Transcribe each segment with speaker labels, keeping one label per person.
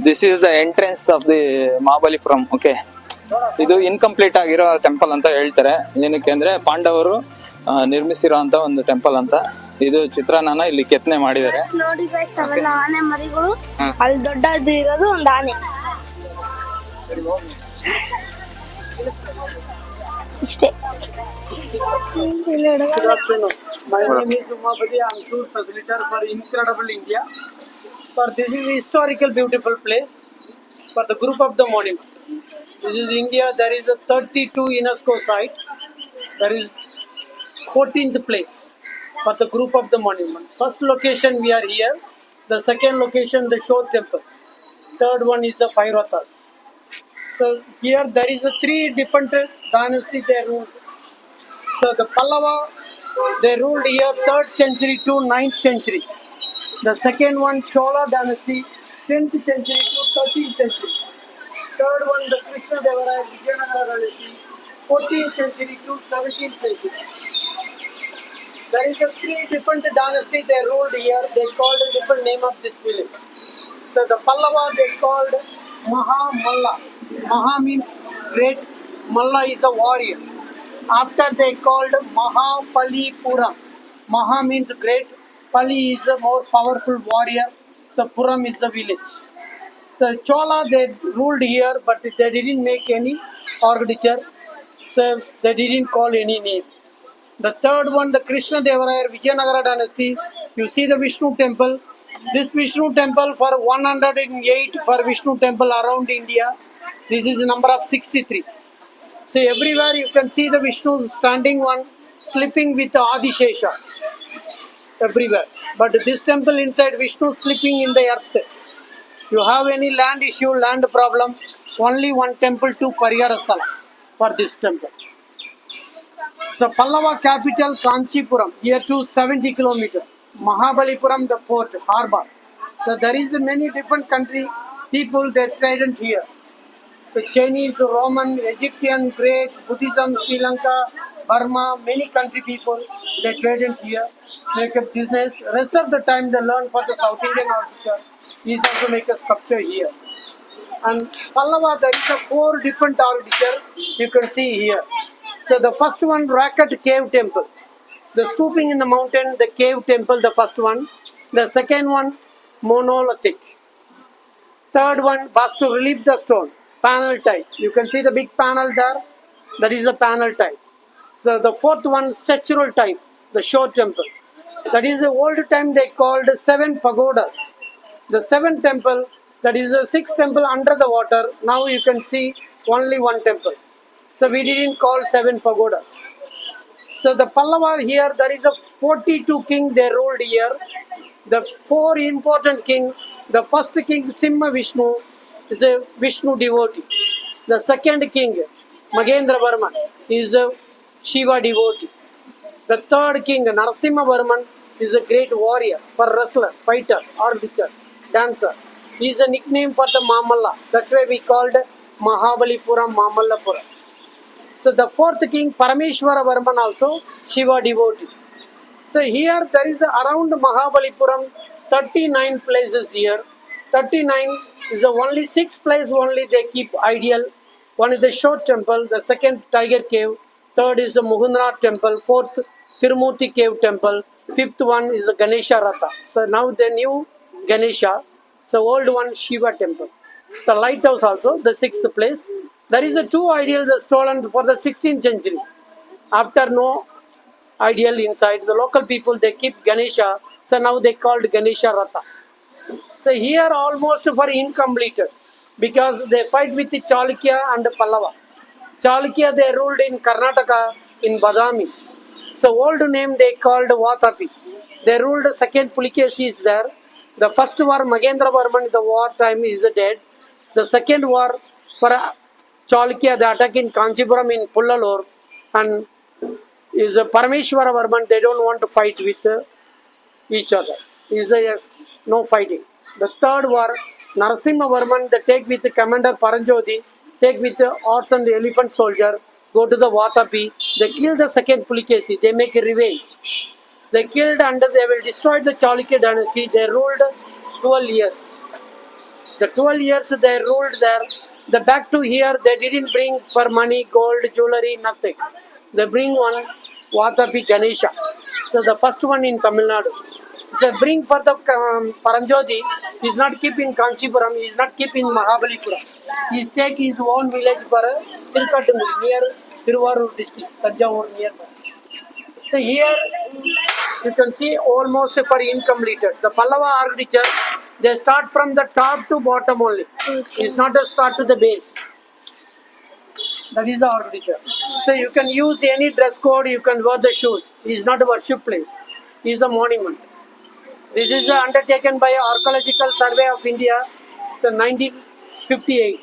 Speaker 1: This is the entrance of the Mahabalipuram. Okay, ಇದು incomplete ಆಗಿರೋ temple ಅಂತ ಹೇಳ್ತಾರೆ. ಏನಕ್ಕೆ ಅಂದ್ರೆ ಪಾಂಡವರು ನಿರ್ಮಿಸಿರುವಂತ ಒಂದು ಟೆಂಪಲ್ ಅಂತ. ಇದು ಚಿತ್ರಾನ್ನ ಇಲ್ಲಿ ಕೆತ್ತನೆ ಮಾಡಿದ್ದಾರೆ.
Speaker 2: ನೋಡಿ ಗೈಸ್, ಅವೆಲ್ಲ ಆನೆ ಮರಿಗಳು. ಅಲ್ಲಿ ದೊಡ್ಡದು ಇರೋದು ಒಂದು ಆನೆ. ಇಷ್ಟೇ.
Speaker 3: Good afternoon. My name is Mahabalipuram. I'm tour facilitator for Incredible India. For this is a historical beautiful place for the group of the monument. This is India. There is a 32 UNESCO site. There is 14th place for the group of the monument. First location we are here. The second location the Shore Temple. Third one is the Five Rathas. So here there is a 3 different dynasties they ruled. So the Pallava they ruled here 3rd century to 9th century. The second one Chola dynasty 10th century to 13th century. Third one the Krishna dynasty 14th century to 17th century. There is a 3 different dynasties they ruled here. They called a different name of this village. So the Pallava they called Mahamalla. Maha means great. Malla is a warrior. After they called Mahabalipuram. Maha means great. Pali is a more powerful warrior. So Puram is the village. The Chola they ruled here, but they didn't make any architecture. So they didn't call any name. The third one, the Krishna Vijayanagara dynasty. You see the Vishnu temple. This Vishnu temple for 108 for Vishnu temple around India. This is the number of 63. So everywhere you can see the Vishnu standing one, sleeping with Adishesha. Everywhere. But this temple inside Vishnu sleeping in the earth. You have any land issue, land problem, only one temple to Pariharasala for this temple. So Pallava capital Kanchipuram, here to 70 kilometers. Mahabalipuram the port, harbour. So there is many different country people that traded here. The Chinese, Roman, Egyptian, Greek, Buddhism, Sri Lanka, Burma, many country people they traded here, make a business. Rest of the time they learn for the South Indian architecture. These also make a sculpture here. And Pallava there is a 4 different architecture you can see here. So the first one Rocket Cave Temple. The stooping in the mountain, the cave temple, the first one. The second one monolithic. Third one was to relieve the stone. Panel type. You can see the big panel there. That is the panel type. So the fourth one structural type, the Shore temple. That is the old time they called 7 pagodas. The 7th temple, that is the 6th temple under the water. Now you can see only 1 temple. So we didn't call 7 pagodas. So the Pallava here, there is a 42 king they ruled here. The 4 important king. The first king Simha Vishnu is a Vishnu devotee. The second king Magendravarman is a Shiva devotee. The third king Narasimhavarman is a great warrior, for wrestler, fighter, arbiter, dancer. He is a nickname for the Mamalla. That's why we called Mahabalipuram Mamallapuram. So the fourth king Parameshwaravarman also Shiva devotee. So here there is around Mahabalipuram 39 places here. 39 is the only 6 place only they keep ideal. One is the Shore temple, the second Tiger cave, third is the Mugundrath temple, fourth Tirumurti cave temple, fifth one is the Ganesha Ratha. So now the new Ganesha, so old one Shiva temple. The lighthouse also, the 6th place. There is a 2 ideals stolen for the 16th century. After no ideal inside, the local people they keep Ganesha, so now they called Ganesha Ratha. So here almost for incompleted because they fight with the Chalukya and the Pallava. Chalukya they ruled in Karnataka in Badami. So old name they called Vatapi. They ruled the second Pulikesi is there. The first war Magendravarman the war time is dead. The second war for Chalukya the attack in Kanchipuram in Pullalur and is Parameshwaravarman they don't want to fight with each other. Is a no fighting. The third war Narasimhavarman they take with the commander Paranjodi, take with the horse and the elephant soldier, go to the Vatapi, they kill the second Pulikesi, they make a revenge. They killed and they will destroy the Chalukya dynasty. They ruled 12 years. The 12 years they ruled there. The back to here, they didn't bring for money, gold, jewelry, nothing. They bring one Vatapi Ganesha. So the first one in Tamil Nadu. They bring for the Paranjodi. He's not keep in Kanchipuram. He's not keep in Mahabalipuram. He take his own village for Tirukatunguri near Tiruvarur district, Tanjavur nearby. So here you can see almost for incompleted. The Pallava architecture, they start from the top to bottom only. It's not a start to the base. That is the architecture. So you can use any dress code, you can wear the shoes. It is not a worship place. It is a monument. This is undertaken by Archaeological Survey of India, so 1958.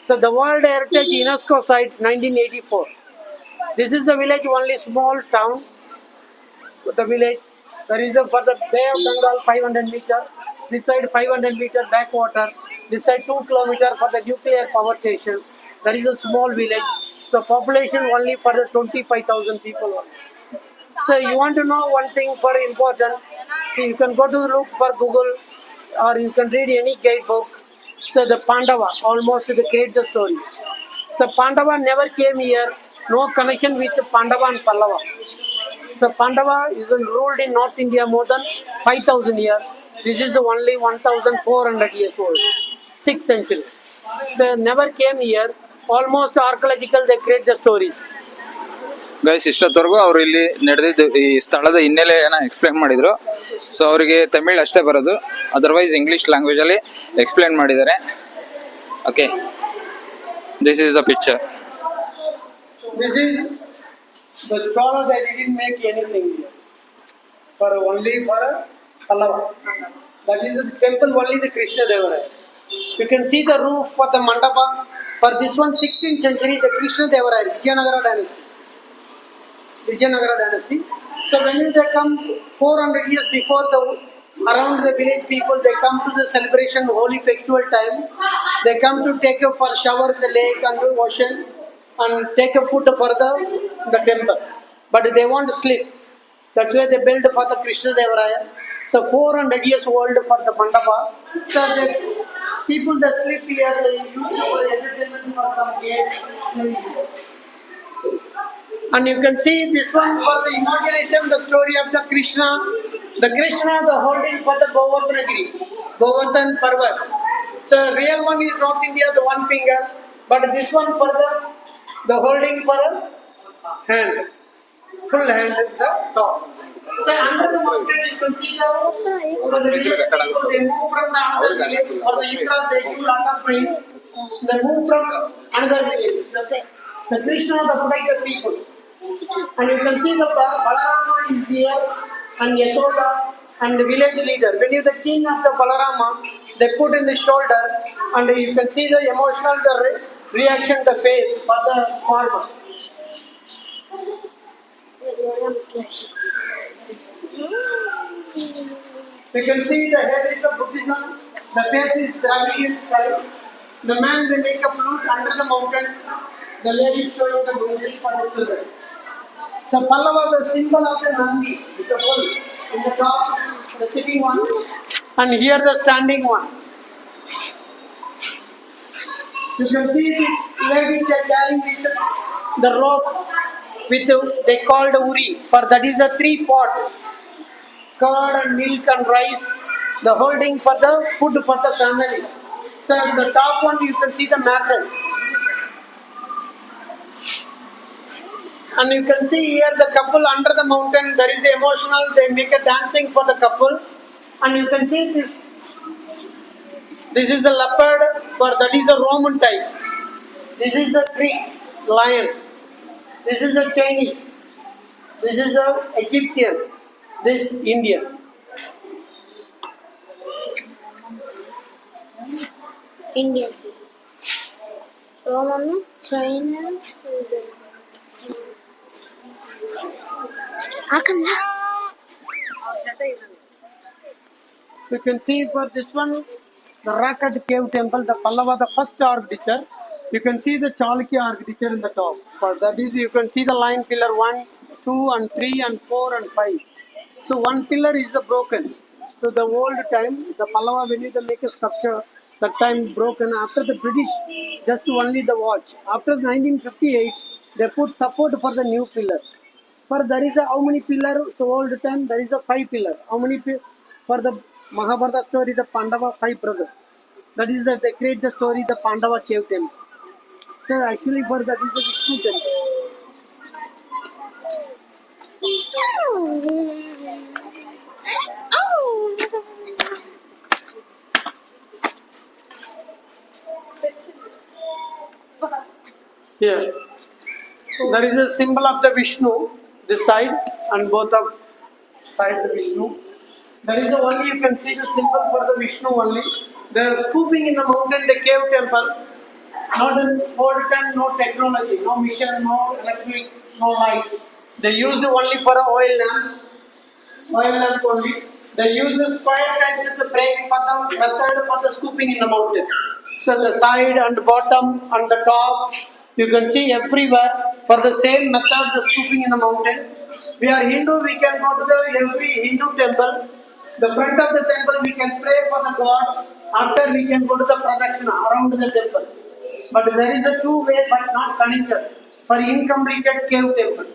Speaker 3: So the World Heritage UNESCO site 1984. This is the village, only small town. The village, there is a for the Bay of Bengal 500 meter. This side 500 meter backwater. This side 2 kilometer for the nuclear power station. There is a small village. So population only for the 25,000 people. So you want to know one thing for important. So you can go to look for Google or you can read any guidebook. So the Pandava almost they create the story. So Pandava never came here. No connection with Pandava and Pallava. So Pandava is ruled in North India more than 5,000 years. This is only 1,400 years old. 6th century. So never came here. Almost archaeological they create the stories.
Speaker 1: Guys ಇಷ್ಟೊತ್ತವರೆಗೂ ಅವ್ರು ಇಲ್ಲಿ ನಡೆದಿದ್ದು ಈ ಸ್ಥಳದ ಹಿನ್ನೆಲೆಯನ್ನ explain ಮಾಡಿದ್ರು. So ಅವರಿಗೆ ತಮಿಳ್ ಅಷ್ಟೇ ಬರೋದು, ಅದರ್ವೈಸ್ ಇಂಗ್ಲಿಷ್ ಲ್ಯಾಂಗ್ವೇಜ್ ಅಲ್ಲಿ ಎಕ್ಸ್ಪ್ಲೇನ್ ಮಾಡಿದ್ದಾರೆ. Okay, this is a picture.
Speaker 3: This is the Chola that didn't make anything here. For only for Pallava. That is the temple only the Krishna Devaraya. You can see the roof for the mandapa. For this one 16th century the Krishna Devaraya, Vijayanagara dynasty. Vijayanagara dynasty. So when they come 400 years before the around the village people, they come to the celebration holy festival time. They come to take a for shower in the lake and the ocean and take a food for the temple. But they want to sleep. That's why they built for the Krishna Devaraya. So 400 years old for the mandapa. So the people that sleep here, they use it for entertainment for some games. And you can see this one for the inauguration, the story of the Krishna. The Krishna, the holding for the Govardhanagiri, Govardhan Parvat. So real one is North India, the one finger. But this one for the holding for a hand. Full hand at the top. So under the mountain you can see the village people, they move from the another village. For the Ikra, they do lot of rain. They move from another village. The Krishna, the protected people. And you can see the Balarama is here and Yashoda and the village leader. When you the king of the Balarama, they put in the shoulder and you can see the emotional the reaction, the face for the farmer. You can see the head is the Buddhism, the face is Dravidian style. The man they make a flute under the mountain. The lady is showing the music for the children. So Pallava, the symbol of the Nandi, is the bull in the top, the sitting one, and here the standing one. You can see this lady they carrying the rope with they called uri. For that is the 3 pot, curd and milk and rice. The holding for the food for the family. So in the top one you can see the mattress. And you can see here the couple under the mountain, there is the emotional, they make a dancing for the couple. And you can see this. This is the leopard, for that is the Roman type. This is the Greek lion. This is the Chinese. This is the Egyptian. This Indian.
Speaker 2: Indian. Roman, China,
Speaker 3: You can see for this one, the Rakat cave temple, the Pallava, the first architecture. You can see the Chalukya architecture in the top. For that is, you can see the line pillar 1, 2 and 3 and 4 and 5. So one pillar is the broken. So the old time, the Pallava, when you make a structure, That time broken after the British, just only the watch. After 1958, they put support for the new pillar. For there is a how many pillar? So old time there is a 5 pillar. How many for the Mahabharata story? The Pandava 5 brothers. That is that they create the story the Pandava cave temple. So actually for that is the Vishnu temple. Here, there is a symbol of the Vishnu, this side and both of side the Vishnu. There is the only you can see the symbol for the Vishnu only. They are scooping in the mountain, the cave temple. Not an old time, no technology, no mission, no electric, no light. They used only for a oil lamp only. They use the square kind of the break for the method for the scooping in the mountain. So the side and bottom and the top, you can see everywhere for the same method the scooping in the mountain. We are Hindu, we can go to the every Hindu temple. The front of the temple we can pray for the God. After we can go to the pradakshina around the temple. But there is a two-way but not connected for incompleted cave temple.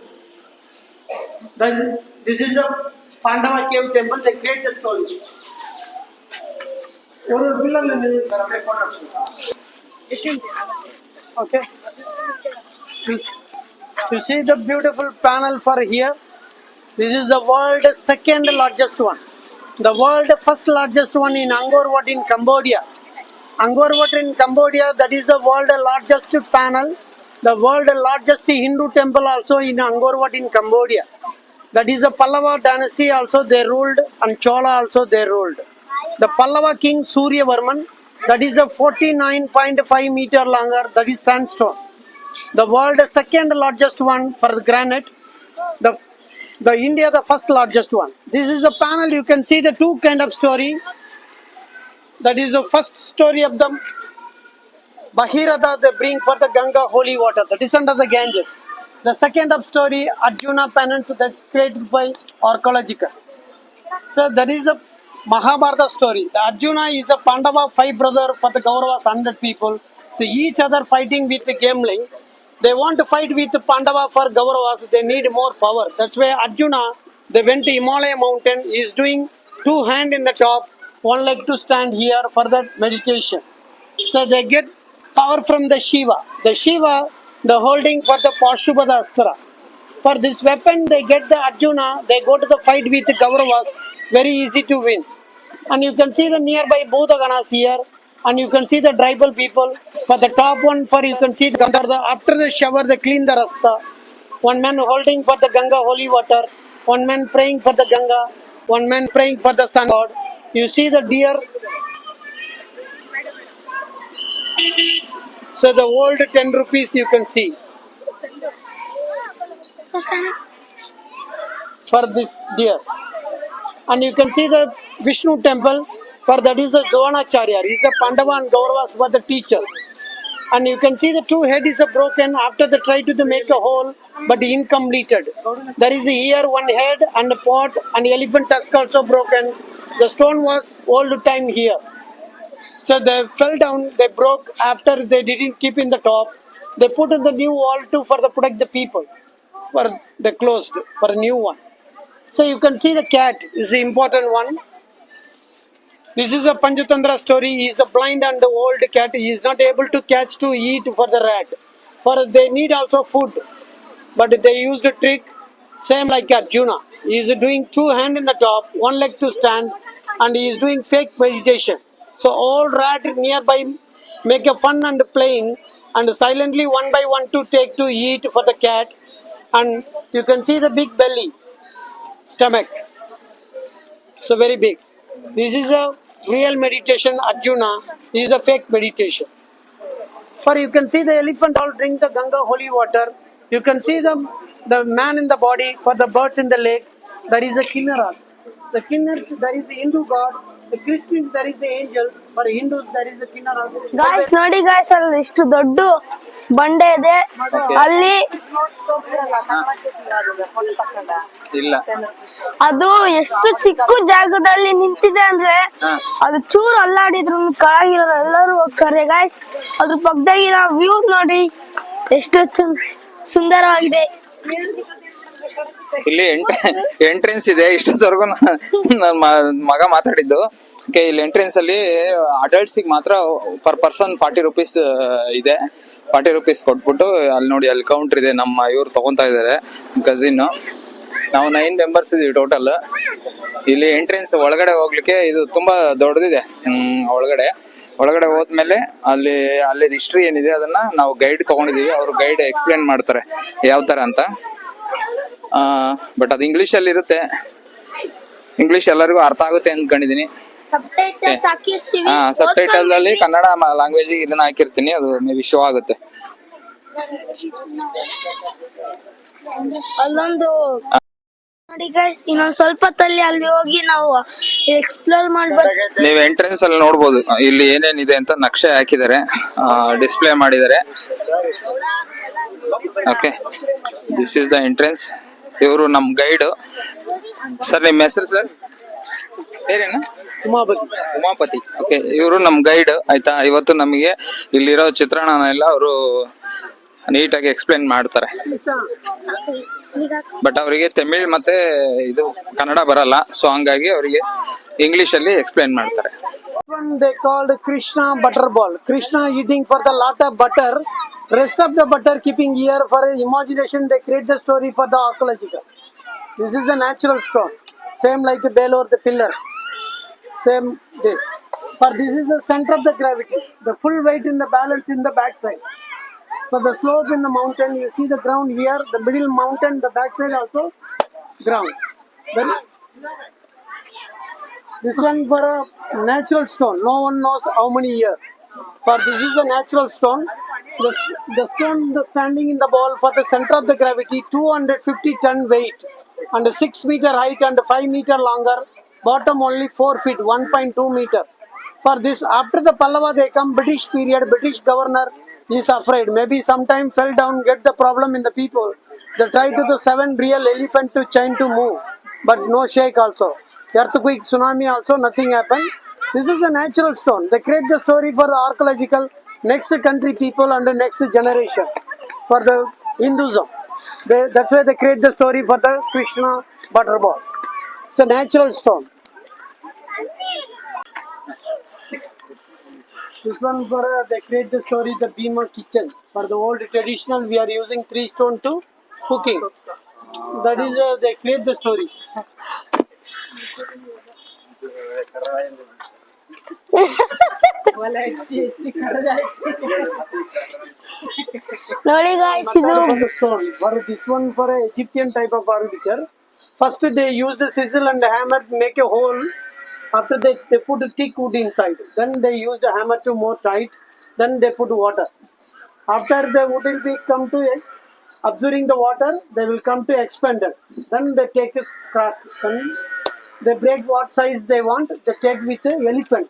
Speaker 3: This is a Pandava cave temple, they create the story. Okay. You see the beautiful panel for here. This is the world's second largest one. The world first largest one in Angkor Wat in Cambodia. Angkor Wat in Cambodia, that is the world largest panel. The world largest Hindu temple also in Angkor Wat in Cambodia. That is the Pallava dynasty also they ruled and Chola also they ruled. The Pallava king Surya Varman, that is a 49.5 meter longer, that is sandstone. The world's second largest one for the granite. The India the first largest one. This is the panel, you can see the two kind of story. That is the first story of the Bhagirath they bring for the Ganga holy water, the descent of the Ganges. The second of story, Arjuna Penance, that's created by archaeological. So there is a Mahabharata story. The Arjuna is a Pandava 5 brother for the Kauravas 100 people. So each other fighting with the gambling. They want to fight with the Pandava for Kauravas. They need more power. That's why Arjuna, they went to Himalaya mountain. He is doing 2 hands in the top, 1 leg to stand here for that meditation. So they get power from the Shiva. The Shiva, the holding for the Pashubhada Astra. For this weapon, they get the Arjuna, they go to the fight with the Kauravas, very easy to win. And you can see the nearby Bhutaganas here, and you can see the tribal people. For the top one, for you can see the Gandharva, after the shower, they clean the Rasta. One man holding for the Ganga holy water, one man praying for the Ganga, one man praying for the sun god. You see the deer. So the old 10 rupees you can see. For this deer. And you can see the Vishnu temple, for that is a Dronacharya. He is a Pandava and Kauravas were the teacher. And you can see the 2 head is broken after they try to make a hole, but incompleted. There is here 1 head and a pot and elephant tusk also broken. The stone was old time here. So they fell down, they broke after they didn't keep in the top. They put in the new wall too for the protect the people. For they closed for a new one. So you can see the cat is the important one. This is a Panchatantra story. He is a blind and the old cat. He is not able to catch to eat for the rat. For they need also food. But they used a trick, same like Arjuna. He is doing 2 hands in the top, 1 leg to stand, and he is doing fake meditation. So all rat nearby make a fun and playing, and silently 1 by 1 to take to eat for the cat. And you can see the big belly, stomach. So very big. This is a real meditation, Arjuna. This is a fake meditation. For you can see the elephant all drink the Ganga holy water. You can see the man in the body, for the birds in the lake. There is a Kinnara. The Kinnara, there is the Hindu god. The Christians, there is the angel. For Hindus, there is the Kinnara.
Speaker 2: Guys ನೋಡಿ guys ಅಲ್ಲಿ ಎಷ್ಟು ದೊಡ್ಡ ಬಂಡೆ ಇದೆ.
Speaker 1: Okay.
Speaker 2: ಅಲ್ಲಿ
Speaker 1: ಇಲ್ಲ.
Speaker 2: ಅದು ಎಷ್ಟು ಚಿಕ್ಕ ಜಾಗದಲ್ಲಿ ನಿಂತಿದೆ ಅಂದ್ರೆ
Speaker 1: ಹಾ.
Speaker 2: ಅದು ಚೂರು ಅಲ್ಲಾಡಿದ್ರು ಕೆಳಗಿರೋ ಎಲ್ಲರೂ ಹೋಗ್ತಾರೆ ಗಾಯ್ಸ್. ಅದ್ರ ಪಕ್ಕದಾಗಿರೋ ವ್ಯೂ ನೋಡಿ ಎಷ್ಟು ಸುಂದರವಾಗಿದೆ.
Speaker 1: ಇಲ್ಲಿ ಎಂಟ್ರೆನ್ಸ್ ಇದೆ. ಇಷ್ಟೊತ್ತವರೆಗೂ ನನ್ನ ಮಗ ಮಾತಾಡಿದ್ದು. ಓಕೆ, ಇಲ್ಲಿ ಎಂಟ್ರೆನ್ಸ್ ಅಲ್ಲಿ ಅಡಲ್ಟ್ಸ್ ಮಾತ್ರ ಪರ್ ಪರ್ಸನ್ 40 ರೂಪೀಸ್ ಇದೆ. 40 ರೂಪೀಸ್ ಕೊಟ್ಬಿಟ್ಟು ಅಲ್ಲಿ ನೋಡಿ, ಅಲ್ಲಿ ಕೌಂಟರ್ ಇದೆ. ನಮ್ಮ ಇವ್ರು ತಗೊಂತಾ ಇದಾರೆ, ಕಸಿನ್. ನಾವು 9 ಮೆಂಬರ್ಸ್ ಇದೀವಿ ಟೋಟಲ್. ಇಲ್ಲಿ ಎಂಟ್ರೆನ್ಸ್ ಒಳಗಡೆ ಹೋಗ್ಲಿಕ್ಕೆ ಇದು ತುಂಬಾ ದೊಡ್ಡದಿದೆ. ಒಳಗಡೆ ಹೋದ್ಮೇಲೆ ಅಲ್ಲಿ ಹಿಸ್ಟ್ರಿ ಏನಿದೆ ಅದನ್ನ ನಾವು ಗೈಡ್ ತಗೊಂಡಿದೀವಿ. ಅವರು ಗೈಡ್ ಎಕ್ಸ್ಪ್ಲೇನ್ ಮಾಡ್ತಾರೆ ಯಾವ ತರ ಅಂತ. ಬಟ್ ಅದು ಇಂಗ್ಲಿಷ್ ಅಲ್ಲಿ ಇರುತ್ತೆ. ಇಂಗ್ಲಿಷ್ ಎಲ್ಲರಿಗೂ ಅರ್ಥ ಆಗುತ್ತೆ ಅನ್ಕೊಂಡಿದೀನಿ.
Speaker 2: ಸಬ್ಟೈಟಲ್ಸ್ ಹಾಕಿರ್ತೀವಿ.
Speaker 1: ಸಬ್ ಟೈಟಲ್ ಅಲ್ಲಿ ಕನ್ನಡ ಲ್ಯಾಂಗ್ವೇಜ್ ಇದನ್ನ ಹಾಕಿರ್ತೀನಿ. ಅದು ಮೇ ಬಿ ಶೋ ಆಗುತ್ತೆ.
Speaker 2: ಅಲ್ಲೊಂದು ನೋಡಿ ಗೈಸ್, ಇನ್ನೊಂದ್ ಸ್ವಲ್ಪ ಹೊತ್ತಲ್ಲಿ ಅಲ್ಲಿ ಹೋಗಿ ನಾವು ಎಕ್ಸ್ಪ್ಲೋರ್ ಮಾಡ್ಬೋದು.
Speaker 1: ನೀವು ಎಂಟ್ರೆನ್ಸ್ ಅಲ್ಲಿ ನೋಡ್ಬೋದು ಇಲ್ಲಿ ಏನೇನಿದೆ ಅಂತ ನಕ್ಷೆ ಹಾಕಿದ್ದಾರೆ, ಡಿಸ್ಪ್ಲೇ ಮಾಡಿದ್ದಾರೆ. Okay, this is the entrance. ಇವರು ನಮ್ ಗೈಡ್. ಸರ್, ನಿಮ್ಮ ಹೆಸರು ಸರ್? ಹೇರೇನು? ಉಮಾಪತಿ. ಓಕೆ, ಇವರು ನಮ್ ಗೈಡ್ ಆಯ್ತಾ. ಇವತ್ತು ನಮಗೆ ಇಲ್ಲಿರೋ ಚಿತ್ರಣನೆಲ್ಲ ಅವರು ನೀಟಾಗಿ ಎಕ್ಸ್ಪ್ಲೇನ್ ಮಾಡ್ತಾರೆ. ಬಟ್ ಅವರಿಗೆ ತಮಿಳ್ ಮತ್ತೆ ಇದು ಕನ್ನಡ ಬರಲ್ಲ, ಸೊ ಹಂಗಾಗಿ ಅವರಿಗೆ ಇಂಗ್ಲಿಷ್ ಅಲ್ಲಿ ಎಕ್ಸ್ಪ್ಲೇನ್ ಮಾಡ್ತಾರೆ.
Speaker 3: They called Krishna Butterball. Krishna eating for the lot of butter. Rest of the butter keeping here for imagination. They create the story for the archaeological. This is a natural stone. Same like the Belor, the pillar. Same this. For this is the center of the gravity. The full weight in the balance in the backside. For the slope in the mountain, you see the ground here. The middle mountain, the backside also ground. Then this one for a natural stone. No one knows how many years. For this is a natural stone. The stone standing in the ball for the center of the gravity, 250 ton weight and 6 meter height and 5 meter longer. Bottom only 4 feet, 1.2 meter. For this, after the Pallava they come, British period, British governor is afraid. Maybe sometime fell down, get the problem in the people. They try to the 7 real elephant to chain to move, but no shake also. Earthquake, tsunami also, nothing happened. This is a natural stone. They create the story for the archaeological next country people and the next generation for the Hinduism. That's why they create the story for the Krishna Butterball. It's a natural stone. This one for they create the story the Bhima kitchen. For the old traditional we are using 3 stone to cooking. That is they create the story.
Speaker 2: ನೋಡಿ guys, ಇದು
Speaker 3: stone. For this one for a Egyptian type of architecture. First they use the chisel and the hammer to make a hole. After they put a thick wood inside. Then they use the hammer to more tight. Then they put water. After the wood will be come to absorbing the water, they will come to expanded. Then they take a crack. Then they break what size they want. They take with the elephant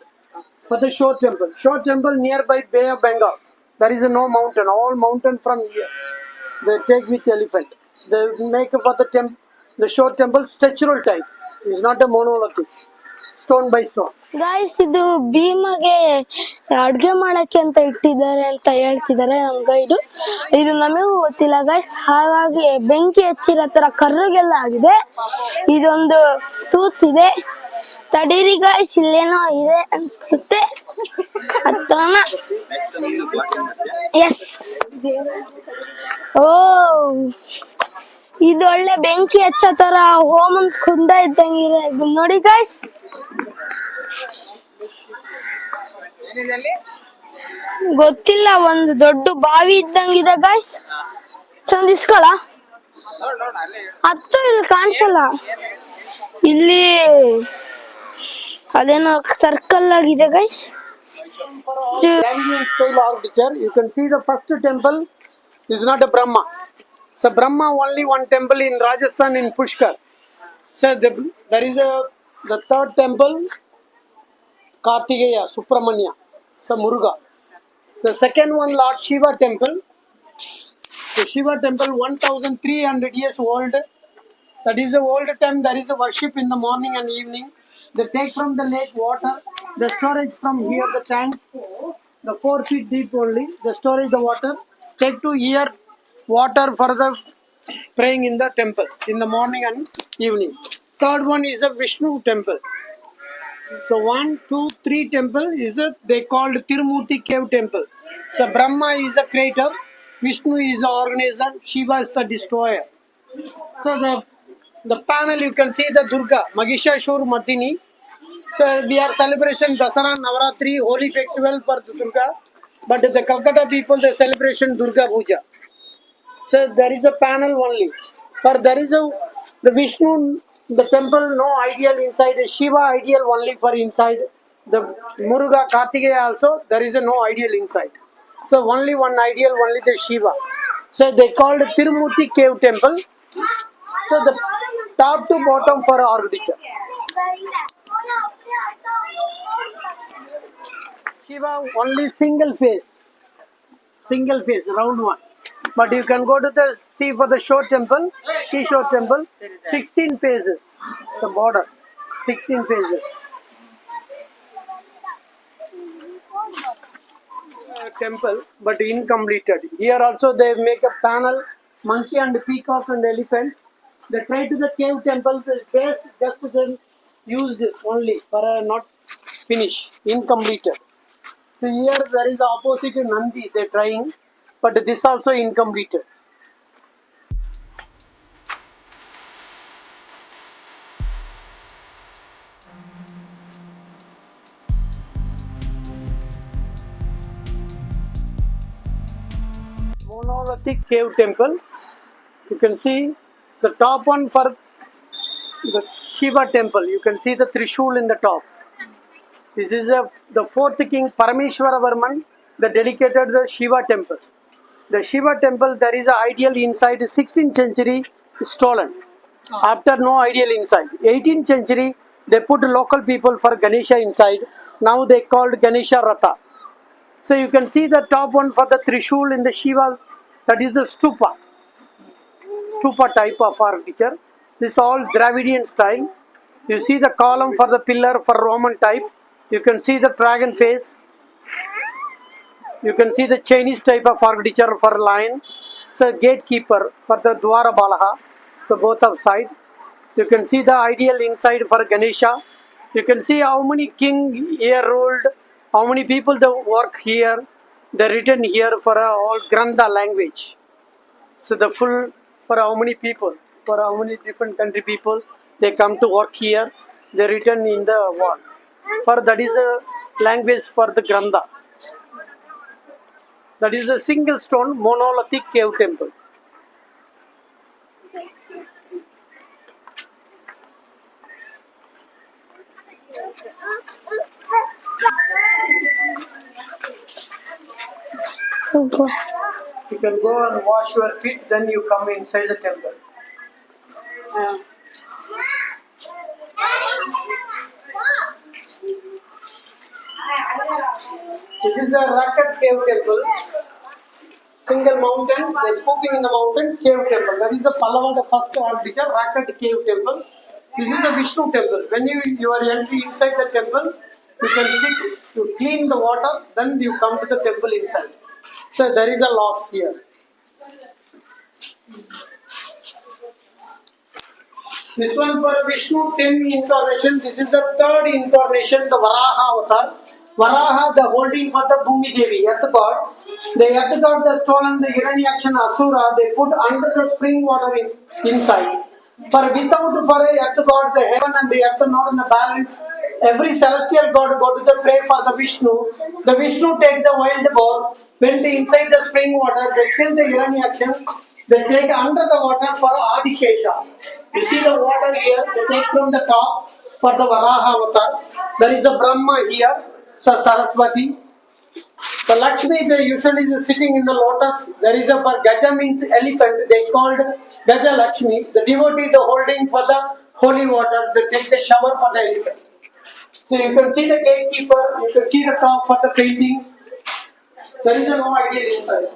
Speaker 3: for the shore temple. Shore temple nearby Bay of Bengal. There is no mountain. All mountain from here. They take with elephant. They make for the shore temple structural type. It's not a monolithic. Stone by stone.
Speaker 2: Guys, ಇದು ಭೀಮಗೆ ಅಡ್ಗೆ ಮಾಡಕ್ಕೆ ಅಂತ ಇಟ್ಟಿದ್ದಾರೆ ಅಂತ ಹೇಳ್ತಿದ್ದಾರೆ ನಮ್ guide. ಇದು ನಮಗೂ ಗೊತ್ತಿಲ್ಲ ಗಾಯ್ಸ್, ಹಾಗಾಗಿ ಬೆಂಕಿ ಹಚ್ಚಿರೋ ತರ ಕರ್ರಗೆಲ್ಲ ಆಗಿದೆ. ಇದೊಂದು ತೂತಿದೆ. ತಡೀರಿ ಗಾಯ್ಸ್, ಇಲ್ಲೇನೋ ಇದೆ ಅನ್ಸುತ್ತೆ. ಹತ್ತೋಣ. ಎಸ್. ಓ, ಇದು ಒಳ್ಳೆ ಬೆಂಕಿ ಹಚ್ಚೋ ತರ ಹೋಮನ್ ಕುಂಡ ಇದ್ದಂಗಿದೆ ನೋಡಿ ಗಾಯ್ಸ್. ಗೊತ್ತಿಲ್ಲ, ಒಂದು ದೊಡ್ಡ ಬಾವಿ ಇದ್ದಂಗಿದೆ ಗಾಯ್ಸ್. ಚಂದ ಇಸ್ಕೊಳ ಹತ್ತು ಇಲ್ಲಿ ಕಾಣಿಸಲ್ಲ. ಇಲ್ಲಿ ಅದೇನೋ ಸರ್ಕಲ್ ಆಗಿದೆ guys.
Speaker 3: Style architecture. You can see the first temple is not a Brahma. So Brahma only one temple in Rajasthan in Pushkar. So there is the third temple, Kartikeya, Subramanya, so Muruga. The second one Lord Shiva temple, The Shiva temple 1300 years old. That is the old time. There is a worship in the morning and evening. They take from the lake water. The storage from here, the tank, the 4 feet deep only. The storage the water. Take to here water for the praying in the temple in the morning and evening. Third one is the Vishnu temple. So 1, 2, 3 temple is a, they called Tirumurti cave temple. So Brahma is the creator, Vishnu is the organizer, Shiva is the destroyer. So the panel you can see the Durga, Mahishasur Mardini. So we are celebration Dasara Navaratri, holy festival for Durga. But the Calcutta people they celebration Durga Puja. So there is a panel only. For there is a the Vishnu the temple no ideal inside Shiva ideal only for inside. The Muruga Kartikeya also there is a no ideal inside. So only one ideal only the Shiva. So they called Tirumurti cave temple. So the top to bottom for architecture. Shiva only single face round one. But you can go to the see for the shore temple, Shishore temple, 16 phases, the border, 16 phases. Temple, but incompleted. Here also they make a panel, monkey and peacock and elephant. They try to the cave temple, the base just then used only for not finish, incompleted. So here there is the opposite Nandi they trying, but this also incompleted. Monolithic cave temple. You can see the top one for the Shiva temple. You can see the Trishul in the top. This is the fourth king Parameshwara Varman, the dedicated the Shiva temple. The Shiva temple there is an ideal inside 16th century stolen. After no ideal inside. 18th century they put local people for Ganesha inside. Now they called Ganesha Ratha. So you can see the top one for the Trishul in the Shiva, that is the stupa type of architecture. This is all Dravidian style. You see the column for the pillar for Roman type. You can see the dragon face. You can see the Chinese type of architecture for lion. So gatekeeper for the Dwara Balaha, so both of side. You can see the ideal inside for Ganesha. You can see how many king here ruled, how many people they work here. They written here for all Grantha language. So the full for how many people, for how many different country people they come to work here. They written in the wall. For that is a language for the Grantha. That is a single stone monolithic cave temple. You can go and wash your feet, then you come inside the temple. This is a rocket cave temple. Single mountain, they spoken in the mountain, cave temple. That is the Pallava, the first architecture, rocket cave temple. This is the Vishnu temple. When you are entering inside the temple, you can sit, you clean the water, then you come to the temple inside. So there is a lock here. This one for Vishnu 10 incarnation. This is the third incarnation, the Varaha avatar. Varaha, the holding for the Bhumi Devi, Earth God. The Earth God, the stolen the Hiranyakshan Asura, they put under the spring water inside. For without for a Earth God, the heaven and the earth not in the balance. Every celestial god go to the pray for the Vishnu. The Vishnu take the wild boar, went inside the spring water, they kill the Hiranyakshan, they take under the water for Adishesha. You see the water here, they take from the top for the Varaha avatar. There is a Brahma here, so Saraswati. The Lakshmi is usually sitting in the lotus. There is a for Gaja means elephant, they called Gaja Lakshmi. The devotee the holding for the holy water, they take the shower for the elephant. So you can see the gatekeeper, you can see the top for the painting. There is no idea inside.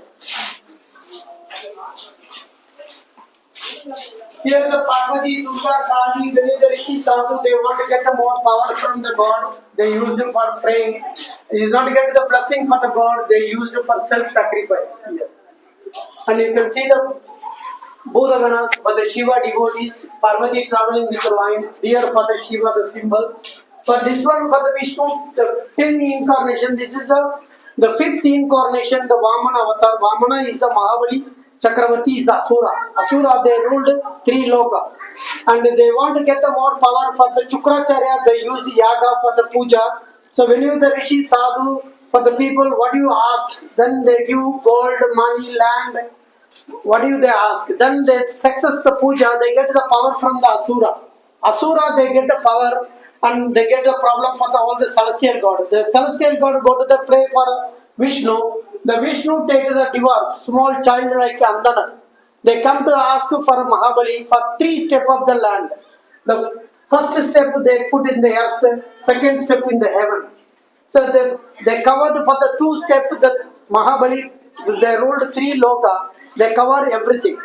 Speaker 3: Here the Parvati, Durga, Kali, the Rishi, Sadhu, they want to get the more power from the God. They used it for praying. It is not to get the blessing for the God. They used it for self-sacrifice. Here. And you can see the Bodhaganas for the Shiva devotees. Parvati traveling with the line. Deer for the Shiva, the symbol. For this one, for the Vishnu, the 10 incarnation. This is the 5th incarnation, the Vamana avatar. Vamana is the Mahabali. Chakravarti is Asura. Asura, they ruled 3 loka. And they want to get the more power for the Chukracharya. They used yaga for the puja. So when you the Rishi Sadhu, for the people, what do you ask? Then they give gold, money, land. What do they ask? Then they success the puja. They get the power from the Asura. Asura, they get the power and they get the problem for all the celestial god. The celestial god go to the pray for Vishnu. The Vishnu take the dwarf, small child like Andana. They come to ask for Mahabali for 3 steps of the land. The first step they put in the earth, second step in the heaven. So they covered for the 2 steps that Mahabali, they ruled 3 loka. They cover everything.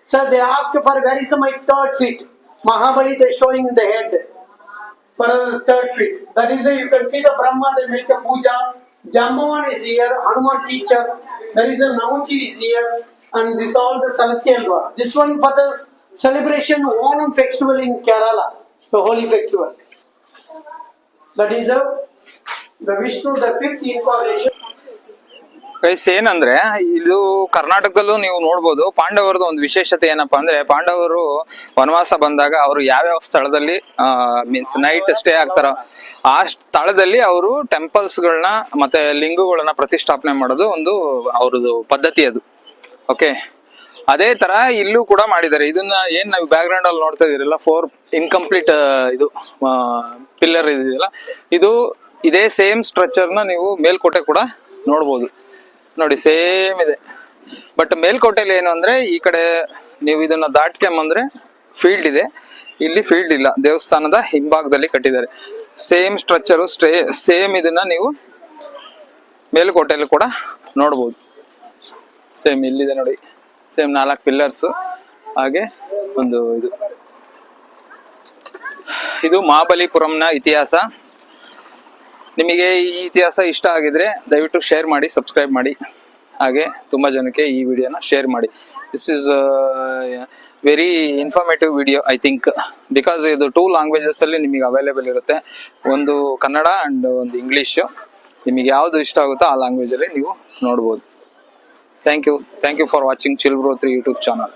Speaker 3: So they ask for where is my 3rd feet. Mahabali they showing in the head. For the 3rd feet. That is you can see the Brahma, they make a puja. Jambavan is here, Hanuman teacher. There is a Namuchi is here. And this all the celestial god. This one for the celebration Onam festival in Kerala. The holy festival. That is the Vishnu, the 5th incarnation.
Speaker 1: Guys ಏನಂದ್ರೆ ಇದು ಕರ್ನಾಟಕದಲ್ಲೂ ನೀವು ನೋಡ್ಬೋದು. ಪಾಂಡವರದ್ದು ಒಂದು ವಿಶೇಷತೆ ಏನಪ್ಪಾ ಅಂದ್ರೆ, ಪಾಂಡವರು ವನವಾಸ ಬಂದಾಗ ಅವರು ಯಾವ್ಯಾವ ಸ್ಥಳದಲ್ಲಿ ಮೀನ್ಸ್ ನೈಟ್ ಸ್ಟೇ ಆಗ್ತಾರ ಆ ಸ್ಥಳದಲ್ಲಿ ಅವರು ಟೆಂಪಲ್ಸ್ ಗಳನ್ನ ಮತ್ತೆ ಲಿಂಗಗಳನ್ನ ಪ್ರತಿಷ್ಠಾಪನೆ ಮಾಡೋದು ಒಂದು ಅವ್ರದ್ದು ಪದ್ಧತಿ ಅದು. ಓಕೆ, ಅದೇ ತರ ಇಲ್ಲೂ ಕೂಡ ಮಾಡಿದ್ದಾರೆ. ಇದನ್ನ ಏನ್ ನಾವು ಬ್ಯಾಕ್ ಗ್ರೌಂಡ್ ಅಲ್ಲಿ ನೋಡ್ತಾ ಇದೀರಲ್ಲ, 4 ಇನ್ಕಂಪ್ಲೀಟ್ ಇದು ಪಿಲ್ಲರ್ ಇದೆಯಲ್ಲ, ಇದು ಇದೇ ಸೇಮ್ ಸ್ಟ್ರಕ್ಚರ್ ನ ನೀವು ಮೇಲ್ಕೋಟೆ ಕೂಡ ನೋಡ್ಬೋದು. ನೋಡಿ ಸೇಮ್ ಇದೆ. ಬಟ್ ಮೇಲ್ಕೋಟೆಲಿ ಏನು ಅಂದ್ರೆ, ಈ ಕಡೆ ನೀವು ಇದನ್ನ ದಾಟ್ಕೊಂಬಂದ್ರೆ ಫೀಲ್ಡ್ ಇದೆ, ಇಲ್ಲಿ ಫೀಲ್ಡ್ ಇಲ್ಲ. ದೇವಸ್ಥಾನದ ಹಿಂಭಾಗದಲ್ಲಿ ಕಟ್ಟಿದ್ದಾರೆ. ಸೇಮ್ ಸ್ಟ್ರಕ್ಚರು ಸೇಮ್ ಇದನ್ನ ನೀವು ಮೇಲ್ಕೋಟೆಯಲ್ಲಿ ಕೂಡ ನೋಡ್ಬೋದು. ಸೇಮ್ ಇಲ್ಲಿದೆ ನೋಡಿ, ಸೇಮ್ 4 ಪಿಲ್ಲರ್ಸ್. ಹಾಗೆ ಒಂದು ಇದು ಮಹಾಬಲಿಪುರಂನ ಇತಿಹಾಸ. ನಿಮಗೆ ಈ ಇತಿಹಾಸ ಇಷ್ಟ ಆಗಿದ್ರೆ ದಯವಿಟ್ಟು ಶೇರ್ ಮಾಡಿ, ಸಬ್ಸ್ಕ್ರೈಬ್ ಮಾಡಿ. ಹಾಗೆ ತುಂಬಾ ಜನಕ್ಕೆ ಈ ವಿಡಿಯೋನ ಶೇರ್ ಮಾಡಿ. This is very informative video I think, because ಇದು 2 ಲ್ಯಾಂಗ್ವೇಜಸ್ ಅಲ್ಲಿ ನಿಮಗೆ ಅವೈಲೇಬಲ್ ಇರುತ್ತೆ. ಒಂದು ಕನ್ನಡ ಅಂಡ್ ಒಂದು ಇಂಗ್ಲಿಷ್. ನಿಮಗೆ ಯಾವ್ದು ಇಷ್ಟ ಆಗುತ್ತೋ ಆ ಲ್ಯಾಂಗ್ವೇಜ್ ಅಲ್ಲಿ ನೀವು ನೋಡ್ಬೋದು. Thank you for watching chill bro 3 YouTube channel.